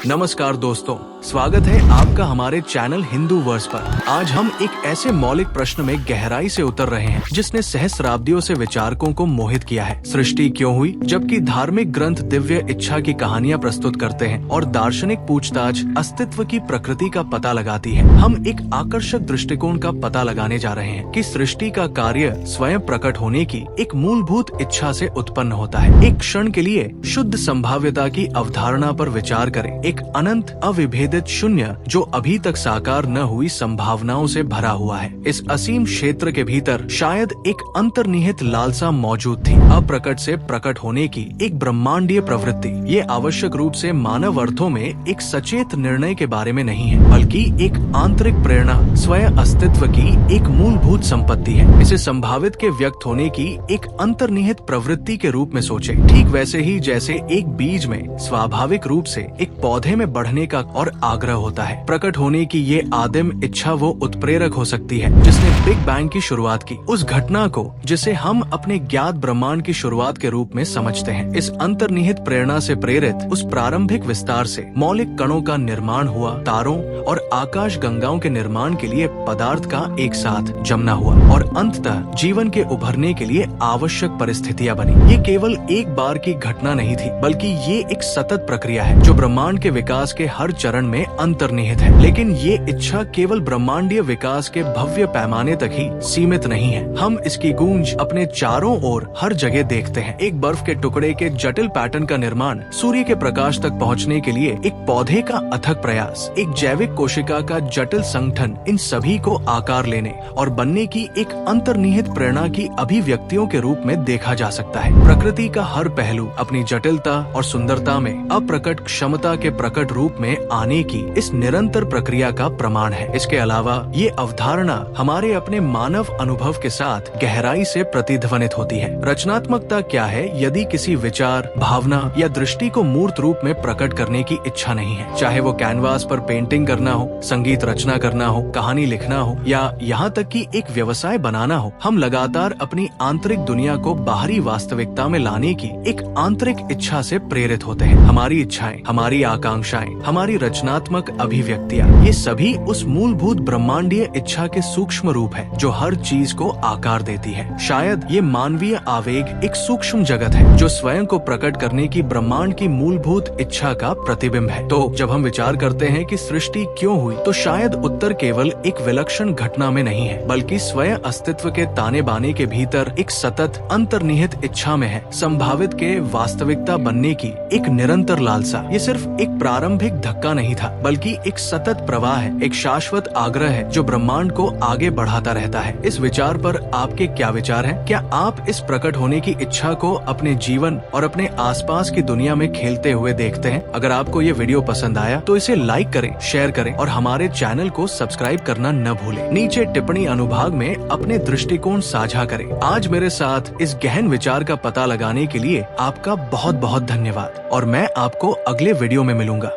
नमस्कार दोस्तों, स्वागत है आपका हमारे चैनल हिंदू वर्स पर। आज हम एक ऐसे मौलिक प्रश्न में गहराई से उतर रहे हैं जिसने सहस्राब्दियों से विचारकों को मोहित किया है। सृष्टि क्यों हुई? जबकि धार्मिक ग्रंथ दिव्य इच्छा की कहानियां प्रस्तुत करते हैं और दार्शनिक पूछताछ अस्तित्व की प्रकृति का पता लगाती है, हम एक आकर्षक दृष्टिकोण का पता लगाने जा रहे हैं कि सृष्टि का कार्य स्वयं प्रकट होने की एक मूलभूत इच्छा से उत्पन्न होता है। एक क्षण के लिए शुद्ध संभाव्यता की अवधारणा पर विचार करें। एक अनंत अविभेदित शून्य जो अभी तक साकार न हुई संभावनाओं से भरा हुआ है। इस असीम क्षेत्र के भीतर शायद एक अंतर्निहित लालसा मौजूद थी, अप्रकट से प्रकट होने की एक ब्रह्मांडीय प्रवृत्ति। ये आवश्यक रूप से मानव अर्थों में एक सचेत निर्णय के बारे में नहीं है, बल्कि एक आंतरिक प्रेरणा, स्वयं अस्तित्व की एक मूलभूत संपत्ति है। इसे संभावित के व्यक्त होने की एक अंतर्निहित प्रवृत्ति के रूप में सोचे, ठीक वैसे ही जैसे एक बीज में स्वाभाविक रूप से एक पौधे में बढ़ने का और आग्रह होता है। प्रकट होने की ये आदिम इच्छा वो उत्प्रेरक हो सकती है जिसने बिग बैंग की शुरुआत की, उस घटना को जिसे हम अपने ज्ञात ब्रह्मांड की शुरुआत के रूप में समझते हैं। इस अंतर्निहित प्रेरणा से प्रेरित उस प्रारंभिक विस्तार से मौलिक कणों का निर्माण हुआ, तारों और आकाश गंगाओं के निर्माण के लिए पदार्थ का एक साथ जमना हुआ और अंततः जीवन के उभरने के लिए आवश्यक परिस्थितियां बनी। ये केवल एक बार की घटना नहीं थी, बल्कि ये एक सतत प्रक्रिया है जो ब्रह्मांड के विकास के हर चरण में अंतर्निहित है। लेकिन ये इच्छा केवल ब्रह्मांडीय विकास के भव्य पैमाने तक ही सीमित नहीं है। हम इसकी गूंज अपने चारों ओर हर जगह देखते हैं। एक बर्फ के टुकड़े के जटिल पैटर्न का निर्माण, सूर्य के प्रकाश तक पहुंचने के लिए एक पौधे का अथक प्रयास, एक जैविक कोशिका का जटिल संगठन, इन सभी को आकार लेने और बनने की एक अंतर्निहित प्रेरणा की अभिव्यक्तियों के रूप में देखा जा सकता है। प्रकृति का हर पहलू अपनी जटिलता और सुंदरता में अप्रकट क्षमता के प्रकट रूप में आने की इस निरंतर प्रक्रिया का प्रमाण है। इसके अलावा ये अवधारणा हमारे अपने मानव अनुभव के साथ गहराई से प्रतिध्वनित होती है। रचनात्मकता क्या है यदि किसी विचार, भावना या दृष्टि को मूर्त रूप में प्रकट करने की इच्छा नहीं है? चाहे वो कैनवास पर पेंटिंग करना हो, संगीत रचना करना हो, कहानी लिखना हो या यहाँ तक कि एक व्यवसाय बनाना हो, हम लगातार अपनी आंतरिक दुनिया को बाहरी वास्तविकता में लाने की एक आंतरिक इच्छा से प्रेरित होते हैं। हमारी इच्छाएं, हमारी आकांक्षाएं, हमारी रचनात्मक अभिव्यक्तियां, ये सभी उस मूलभूत ब्रह्मांडीय इच्छा के सूक्ष्म रूप है जो हर चीज को आकार देती है। शायद ये मानवीय आवेग एक सूक्ष्म जगत है जो स्वयं को प्रकट करने की ब्रह्मांड की मूलभूत इच्छा का प्रतिबिंब है। तो जब हम विचार करते हैं कि सृष्टि क्यों हुई, तो शायद उत्तर केवल एक विलक्षण घटना में नहीं है, बल्कि स्वयं अस्तित्व के ताने बाने के भीतर एक सतत अंतर्निहित इच्छा में है। संभावित के वास्तविकता बनने की एक निरंतर लालसा। ये सिर्फ एक प्रारंभिक धक्का नहीं था, बल्कि एक सतत प्रवाह है, एक शाश्वत आग्रह है जो ब्रह्मांड को आगे बढ़ाता रहता है। इस विचार पर आपके क्या विचार हैं? क्या आप इस प्रकट होने की इच्छा को अपने जीवन और अपने आसपास की दुनिया में खेलते हुए देखते हैं? अगर आपको ये वीडियो पसंद आया तो इसे लाइक करें, शेयर करें और हमारे चैनल को सब्सक्राइब करना न भूलें। नीचे टिप्पणी अनुभाग में अपने दृष्टिकोण साझा करें। आज मेरे साथ इस गहन विचार का पता लगाने के लिए आपका बहुत बहुत धन्यवाद और मैं आपको अगले वीडियो में मिलूंगा।